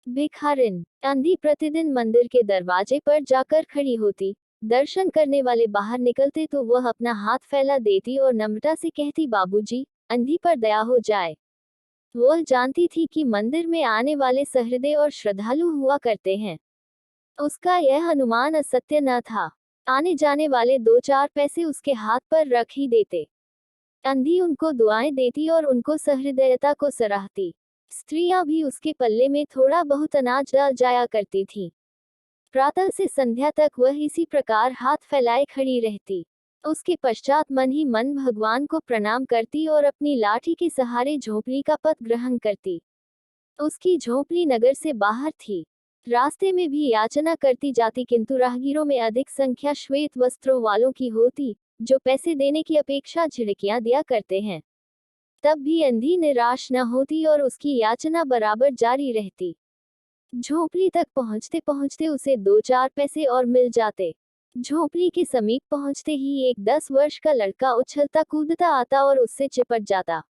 भिखारिन अंधी प्रतिदिन मंदिर के दरवाजे पर जाकर खड़ी होती। दर्शन करने वाले बाहर निकलते तो वह अपना हाथ फैला देती और नम्रता से कहती, बाबूजी, अंधी पर दया हो जाए। वह जानती थी कि मंदिर में आने वाले सहृदय और श्रद्धालु हुआ करते हैं। उसका यह अनुमान असत्य न था। आने जाने वाले दो चार पैसे उसके हाथ पर रख ही देते। अंधी उनको दुआएं देती और उनको सहृदयता को सराहती। स्त्रियां भी उसके पल्ले में थोड़ा बहुत अनाज डाल जाया करती थीं। प्रातः से संध्या तक वह इसी प्रकार हाथ फैलाए खड़ी रहती। उसके पश्चात मन ही मन भगवान को प्रणाम करती और अपनी लाठी के सहारे झोंपड़ी का पथ ग्रहण करती। उसकी झोंपड़ी नगर से बाहर थी। रास्ते में भी याचना करती जाती, किंतु राहगीरों में अधिक संख्या श्वेत वस्त्रों वालों की होती, जो पैसे देने की अपेक्षा झिड़कियां दिया करते हैं। तब भी अंधी निराश न होती और उसकी याचना बराबर जारी रहती। झोंपड़ी तक पहुंचते पहुंचते उसे दो चार पैसे और मिल जाते। झोंपड़ी के समीप पहुंचते ही एक 10 वर्ष का लड़का उछलता कूदता आता और उससे चिपट जाता।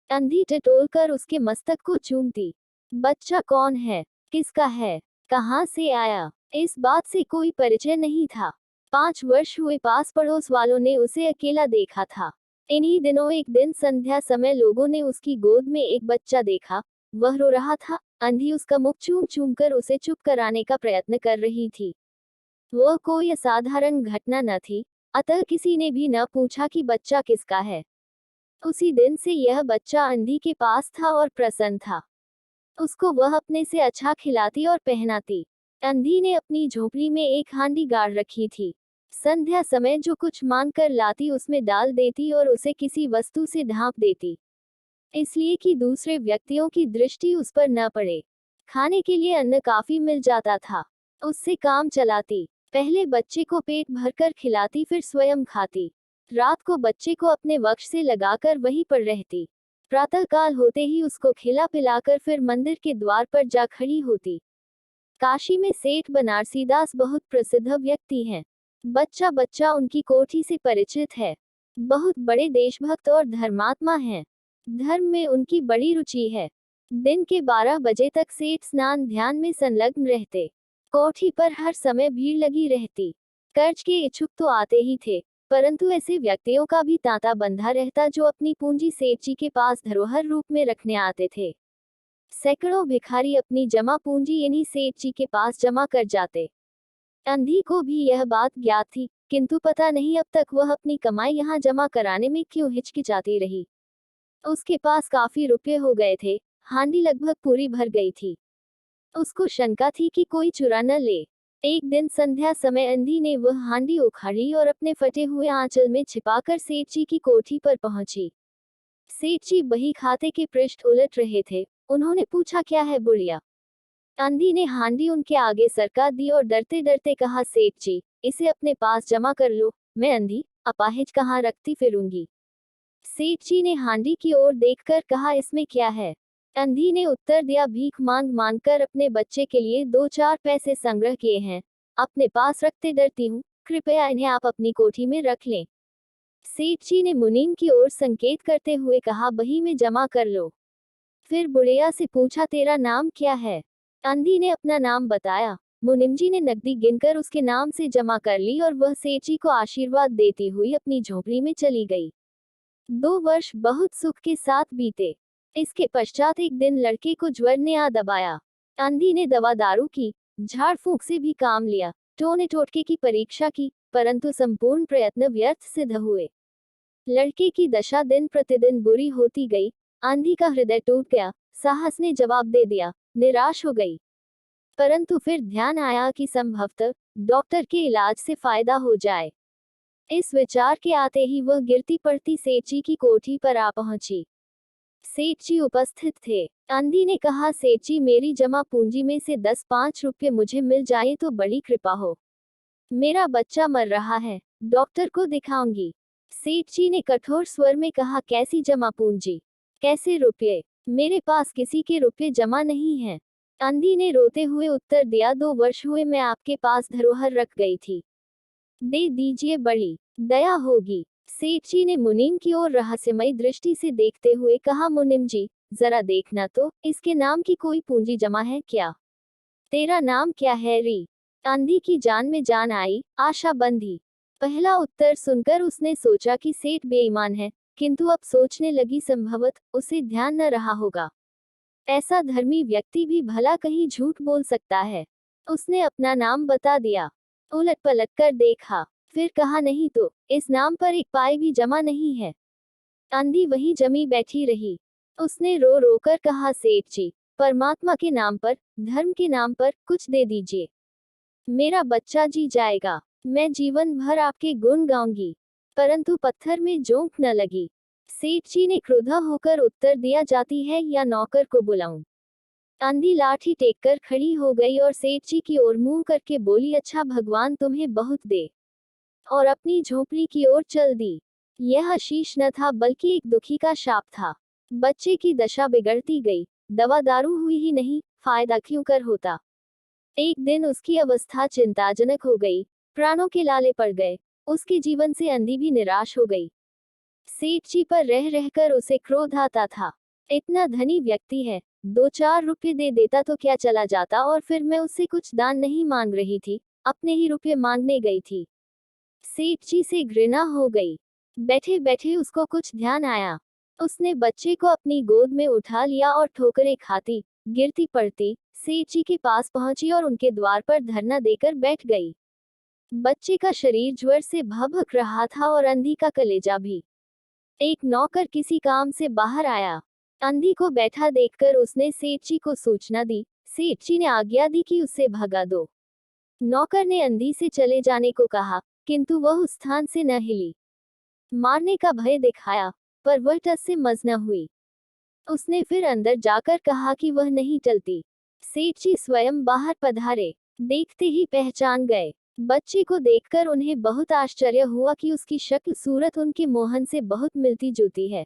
अंधी टटोलकर उसके मस्तक को चूमती। बच्चा कौन है, किसका है, कहाँ से आया, इस बात से कोई परिचय नहीं था। 5 वर्ष हुए पास पड़ोस वालों ने उसे अकेला देखा था। इन्हीं दिनों एक दिन संध्या समय लोगों ने उसकी गोद में एक बच्चा देखा। वह रो रहा था। अंधी उसका मुख चूम चूम कर उसे चुप कराने का प्रयत्न कर रही थी। वह कोई असाधारण घटना न थी, अतः किसी ने भी न पूछा कि बच्चा किसका है। उसी दिन से यह बच्चा अंधी के पास था और प्रसन्न था। उसको वह अपने से अच्छा खिलाती और पहनाती। अंधी ने अपनी झोपड़ी में एक हांडी गाड़ रखी थी। संध्या समय जो कुछ मांग कर लाती उसमें डाल देती और उसे किसी वस्तु से ढांप देती, इसलिए कि दूसरे व्यक्तियों की दृष्टि उस पर न पड़े। खाने के लिए अन्न काफी मिल जाता था। उससे काम चलाती। पहले बच्चे को पेट भरकर खिलाती, फिर स्वयं खाती। रात को बच्चे को अपने वक्ष से लगाकर वहीं पर रहती। प्रातःकाल होते ही उसको खिला पिलाकर फिर मंदिर के द्वार पर जा खड़ी होती। काशी में सेठ बनारसीदास बहुत प्रसिद्ध व्यक्ति हैं। बच्चा बच्चा उनकी कोठी से परिचित है। बहुत बड़े देशभक्त और धर्मात्मा हैं। धर्म में उनकी बड़ी रुचि है। दिन के 12 बजे तक सेठ स्नान ध्यान में संलग्न रहते। कोठी पर हर समय भीड़ लगी रहती। कर्ज के इच्छुक तो आते ही थे, परंतु ऐसे व्यक्तियों का भी तांता बंधा रहता जो अपनी पूंजी सेठ जी के पास धरोहर रूप में रखने आते थे। सैकड़ों भिखारी अपनी जमा पूंजी इन्हीं सेठ जी के पास जमा कर जाते। अंधी को भी यह बात ज्ञात थी, किंतु पता नहीं अब तक वह अपनी कमाई यहाँ जमा कराने में क्यों हिचकिचाती रही। उसके पास काफी रुपये हो गए थे। हांडी लगभग पूरी भर गई थी। उसको शंका थी कि कोई चुरा न ले। एक दिन संध्या समय अंधी ने वह हांडी उखाड़ी और अपने फटे हुए आंचल में छिपाकर सेठ जी की कोठी पर पहुंची। सेठ जी बही खाते के पृष्ठ उलट रहे थे। उन्होंने पूछा, क्या है बुढ़िया। अंधी ने हांडी उनके आगे सरका दी और डरते डरते कहा, सेठ जी, इसे अपने पास जमा कर लो। मैं अंधी अपाहिज कहाँ रखती फिरूंगी। सेठ जी ने हांडी की ओर देखकर कहा, इसमें क्या है। अंधी ने उत्तर दिया, भीख मांग मांग कर अपने बच्चे के लिए 2-4 पैसे संग्रह किए हैं, अपने पास रखते डरती हूँ, कृपया इन्हें आप अपनी कोठी में रख लें। सेठ जी ने मुनीम की ओर संकेत करते हुए कहा, बही में जमा कर लो। फिर बुढ़िया से पूछा, तेरा नाम क्या है। अंधी ने अपना नाम बताया। मुनीम जी ने नकदी गिनकर उसके नाम से जमा कर ली और वह सेठ जी को आशीर्वाद देती हुई अपनी झोपड़ी में चली गई। 2 वर्ष बहुत सुख के साथ बीते। इसके पश्चात एक दिन लड़के को ज्वर ने आ दबाया। अंधी ने दवा दारू की, झाड़ फूंक से भी काम लिया, टोने टोटके की परीक्षा की, परंतु संपूर्ण प्रयत्न व्यर्थ सिद्ध हुए। लड़के की दशा दिन प्रतिदिन बुरी होती गई। आंधी का हृदय टूट गया। साहस ने जवाब दे दिया, निराश हो गई। परंतु फिर ध्यान आया कि संभवतः डॉक्टर के इलाज से फायदा हो जाए। इस विचार के आते ही वह गिरती पड़ती सेठ जी की कोठी पर आ पहुंची। सेठ जी उपस्थित थे। अंधी ने कहा, सेठ जी, मेरी जमा पूंजी में से 10-5 रुपये मुझे मिल जाए तो बड़ी कृपा हो। मेरा बच्चा मर रहा है, डॉक्टर को दिखाऊंगी। सेठ जी ने कठोर स्वर में कहा, कैसी जमा पूंजी, कैसे रुपये, मेरे पास किसी के रुपये जमा नहीं हैं। अंधी ने रोते हुए उत्तर दिया, 2 वर्ष हुए मैं आपके पास धरोहर रख गई थी, दे दीजिए, बड़ी दया होगी। सेठ जी ने मुनीम की ओर रहस्यमयी दृष्टि से देखते हुए कहा, मुनीम जी, जरा देखना तो, इसके नाम की कोई पूंजी जमा है क्या। तेरा नाम क्या है री? अंधी की जान में जान आई, आशा बंधी। पहला उत्तर सुनकर उसने सोचा कि सेठ बेईमान है, किंतु अब सोचने लगी संभवत उसे ध्यान न रहा होगा। ऐसा धर्मी व्यक्ति भी भला कहीं झूठ बोल सकता है। उसने अपना नाम बता दिया। उलट पलट कर देखा, फिर कहा नहीं तो, इस नाम पर एक पाई भी जमा नहीं है। आंधी वहीं जमी बैठी रही। उसने रो रो कर कहा, सेठ जी, परमात्मा के नाम पर, धर्म के नाम पर कुछ दे दीजिए। मेरा बच्चा जी जाएगा। मैं जीवन भर आपके गुण गाऊंगी। परंतु पत्थर में जोंक न लगी। सेठ जी ने क्रोधा होकर उत्तर दिया, जाती है या नौकर को बुलाऊं? आंधी लाठी टेक कर खड़ी हो गई और सेठ जी की ओर मुंह करके बोली, अच्छा भगवान तुम्हें बहुत दे। और अपनी झोपड़ी की ओर चल दी। यह आशीष न था बल्कि एक दुखी का शाप था। बच्चे की दशा बिगड़ती गई। दवा दारू हुई ही नहीं, फायदा क्यों कर होता। एक दिन उसकी अवस्था चिंताजनक हो गई। प्राणों के लाले पड़ गए। उसके जीवन से अंधी भी निराश हो गई। सेठ जी पर रह रहकर उसे क्रोध आता था। इतना धनी व्यक्ति है, 2-4 रुपए दे देता तो क्या चला जाता, और फिर मैं उससे कुछ दान नहीं मांग रही थी, अपने ही रुपए मांगने गई थी। सेठ जी से घृणा हो गई। बैठे बैठे उसको कुछ ध्यान आया। उसने बच्चे को अपनी गोद में उठा लिया और ठोकरें खाती, गिरती पड़ती, सेठ जी के पास पहुंची और उनके द्वार पर धरना देकर बैठ गई। बच्चे का शरीर ज्वर से भभक रहा था और अंधी का कलेजा भी। एक नौकर किसी काम से बाहर आया। अंधी को बैठा देखकर उसने सेठ जी को सूचना दी। सेठ जी ने आज्ञा दी कि उसे भगा दो। नौकर ने अंधी से चले जाने को कहा, किंतु वह उस स्थान से न हिली। मारने का भय दिखाया, पर वह टस से मस न हुई। उसने फिर अंदर जाकर कहा कि वह नहीं टलती। सेठ जी स्वयं बाहर पधारे। देखते ही पहचान गए। बच्चे को देखकर उन्हें बहुत आश्चर्य हुआ कि उसकी शक्ल सूरत उनके मोहन से बहुत मिलती जुलती है।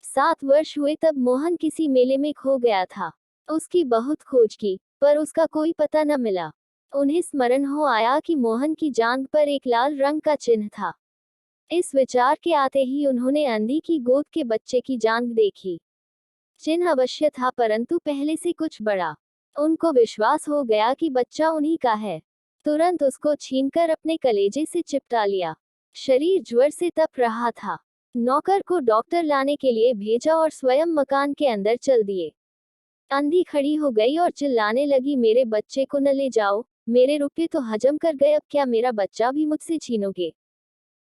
7 वर्ष हुए तब मोहन किसी मेले में खो गया था। उसकी बहुत खोज की, पर उसका कोई पता न मिला। उन्हें स्मरण हो आया कि मोहन की जांघ पर एक लाल रंग का चिन्ह था। इस विचार के आते ही उन्होंने अंधी की गोद के बच्चे की जांघ देखी। चिन्ह अवश्य था, परंतु पहले से कुछ बड़ा। उनको विश्वास हो गया कि बच्चा उन्हीं का है। तुरंत उसको छीनकर अपने कलेजे से चिपटा लिया। शरीर ज्वर से तप रहा था। नौकर को डॉक्टर लाने के लिए भेजा और स्वयं मकान के अंदर चल दिए। अंधी खड़ी हो गई और चिल्लाने लगी, मेरे बच्चे को न ले जाओ, मेरे रुपए तो हजम कर गए, अब क्या मेरा बच्चा भी मुझसे छीनोगे?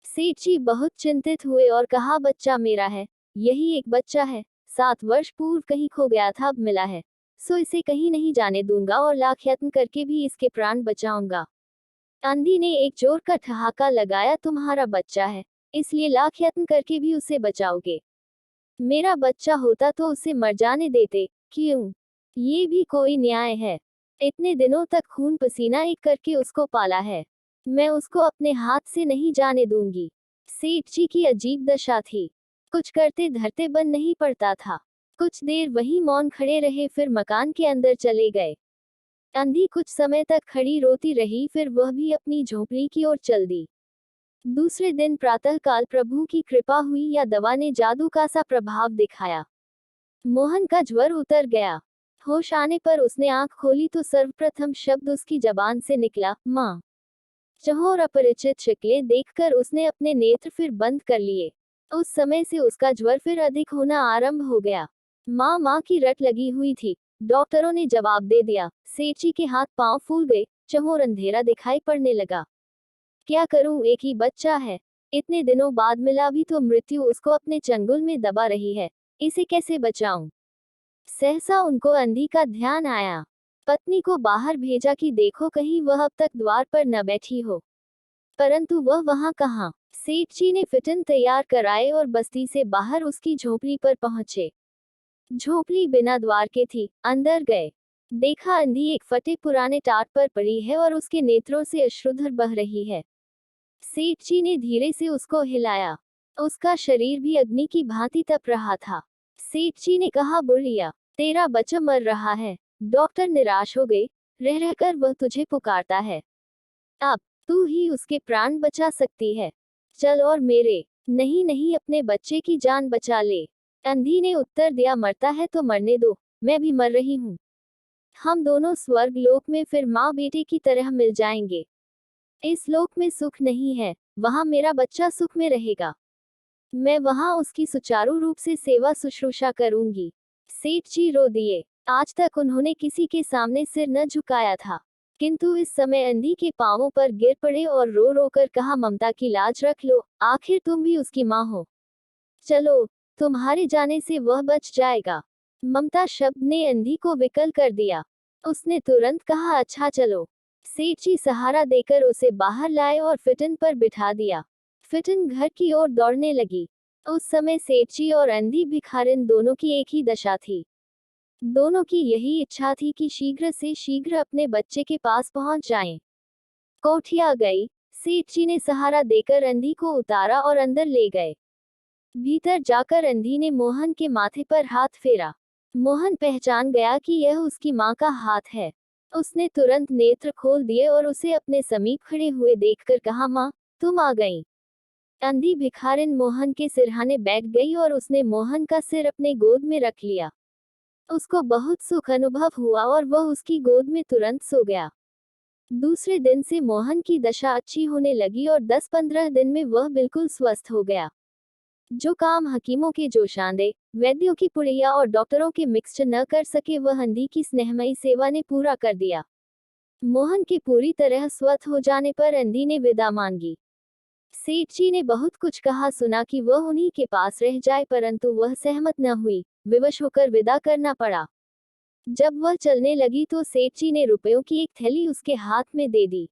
सेठ जी बहुत चिंतित हुए और कहा, बच्चा मेरा है, यही एक बच्चा है, 7 वर्ष पूर्व कहीं खो गया था, अब मिला है, सो इसे कहीं नहीं जाने दूंगा और लाख यत्न करके भी इसके प्राण बचाऊंगा। आंधी ने एक जोर का ठहाका लगाया, तुम्हारा बच्चा है, इसलिए लाख यत्न करके भी उसे बचाओगे? मेरा बच्चा होता तो उसे मर जाने देते, क्यों? ये भी कोई न्याय है? इतने दिनों तक खून पसीना एक करके उसको पाला है, मैं उसको अपने हाथ से नहीं जाने दूंगी। सेठ जी की अजीब दशा थी। कुछ करते धरते बन नहीं पड़ता था। कुछ देर वहीं मौन खड़े रहे, फिर मकान के अंदर चले गए। अंधी कुछ समय तक खड़ी रोती रही, फिर वह भी अपनी झोपड़ी की ओर चल दी। दूसरे दिन प्रातःकाल प्रभु की कृपा हुई या दवा ने जादू का सा प्रभाव दिखाया। मोहन का ज्वर उतर गया। होश आने पर उसने आंख खोली तो सर्वप्रथम शब्द उसकी जबान से निकला, माँ। चहोर अपरिचित शक्लें देखकर उसने अपने नेत्र फिर बंद कर लिए। उस समय से उसका ज्वर फिर अधिक होना आरंभ हो गया। माँ माँ की रट लगी हुई थी। डॉक्टरों ने जवाब दे दिया। सेठ जी के हाथ पांव फूल गए। चहोर अंधेरा दिखाई पड़ने लगा। क्या करूं, एक ही बच्चा है, इतने दिनों बाद मिला भी तो मृत्यु उसको अपने चंगुल में दबा रही है, इसे कैसे बचाऊं? सहसा उनको अंधी का ध्यान आया। पत्नी को बाहर भेजा कि देखो कहीं वह अब तक द्वार पर न बैठी हो, परंतु वह वहां कहाँ। सेठ जी ने फिटन तैयार कराए और बस्ती से बाहर उसकी झोपड़ी पर पहुंचे। झोपड़ी बिना द्वार के थी। अंदर गए, देखा अंधी एक फटे पुराने टाट पर पड़ी है और उसके नेत्रों से अश्रुधर बह रही है। सेठ जी ने धीरे से उसको हिलाया। उसका शरीर भी अग्नि की भांति तप रहा था। सेठ जी ने कहा, बुढ़िया, तेरा बच्चा मर रहा है। डॉक्टर निराश हो गए। रह रहकर वह तुझे पुकारता है, अब तू ही उसके प्राण बचा सकती है। चल और मेरे नहीं नहीं अपने बच्चे की जान बचा ले। अंधी ने उत्तर दिया, मरता है तो मरने दो, मैं भी मर रही हूँ। हम दोनों स्वर्ग लोक में फिर माँ बेटे की तरह मिल जाएंगे। इस लोक में सुख नहीं है, वहाँ मेरा बच्चा सुख में रहेगा। मैं वहाँ उसकी सुचारू रूप से सेवा शुश्रूषा करूंगी। सेठ जी रो दिए। आज तक उन्होंने किसी के सामने सिर न झुकाया था, किंतु इस समय अंधी के पांवों पर गिर पड़े और रो रो कर कहा, ममता की लाज रख लो, आखिर तुम भी उसकी माँ हो। चलो, तुम्हारे जाने से वह बच जाएगा। ममता शब्द ने अंधी को विकल कर दिया। उसने तुरंत कहा, अच्छा चलो। सेठ जी सहारा देकर उसे बाहर लाए और फिटन पर बिठा दिया। फिटन घर की ओर दौड़ने लगी। उस समय सेठ जी और अंधी भिखारिन दोनों की एक ही दशा थी। दोनों की यही इच्छा थी कि शीघ्र से शीघ्र अपने बच्चे के पास पहुंच जाएं। कोठिया गई। सेठ जी ने सहारा देकर अंधी को उतारा और अंदर ले गए। भीतर जाकर अंधी ने मोहन के माथे पर हाथ फेरा। मोहन पहचान गया कि यह उसकी माँ का हाथ है। उसने तुरंत नेत्र खोल दिए और उसे अपने समीप खड़े हुए देखकर कहा, माँ, तुम आ गई। अंधी भिखारिन मोहन के सिरहाने बैठ गई और उसने मोहन का सिर अपने गोद में रख लिया। उसको बहुत सुख अनुभव हुआ और वह उसकी गोद में तुरंत सो गया। दूसरे दिन से मोहन की दशा अच्छी होने लगी और 10-15 दिन में वह बिल्कुल स्वस्थ हो गया। जो काम हकीमों के जोशांदे, वैद्यों की पुड़िया और डॉक्टरों के मिक्सचर न कर सके, वह अंधी की स्नेहमयी सेवा ने पूरा कर दिया। मोहन के पूरी तरह स्वस्थ हो जाने पर अंधी ने विदा मांगी। सेठ जी ने बहुत कुछ कहा सुना कि वह उन्हीं के पास रह जाए, परंतु वह सहमत न हुई। विवश होकर विदा करना पड़ा। जब वह चलने लगी तो सेठ जी ने रुपयों की एक थैली उसके हाथ में दे दी।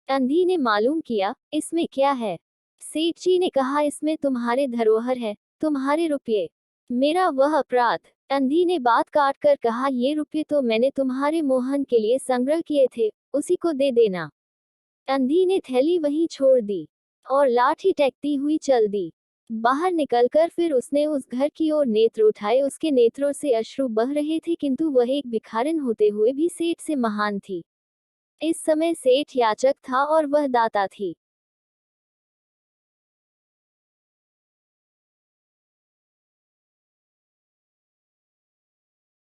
अंधी ने मालूम किया, इसमें क्या है? सेठ जी ने कहा, इसमें तुम्हारे धरोहर है, तुम्हारे रुपये। मेरा वह अपराध। अंधी ने बात काट कर कहा, ये रुपये तो मैंने तुम्हारे मोहन के लिए संग्रह किए थे, उसी को दे देना। अंधी ने थैली वहीं छोड़ दी और लाठी टेकती हुई चल दी। बाहर निकलकर फिर उसने उस घर की ओर नेत्र उठाए। उसके नेत्रों से अश्रु बह रहे थे, किंतु वह एक भिखारिन होते हुए भी सेठ से महान थी। इस समय सेठ याचक था और वह दाता थी।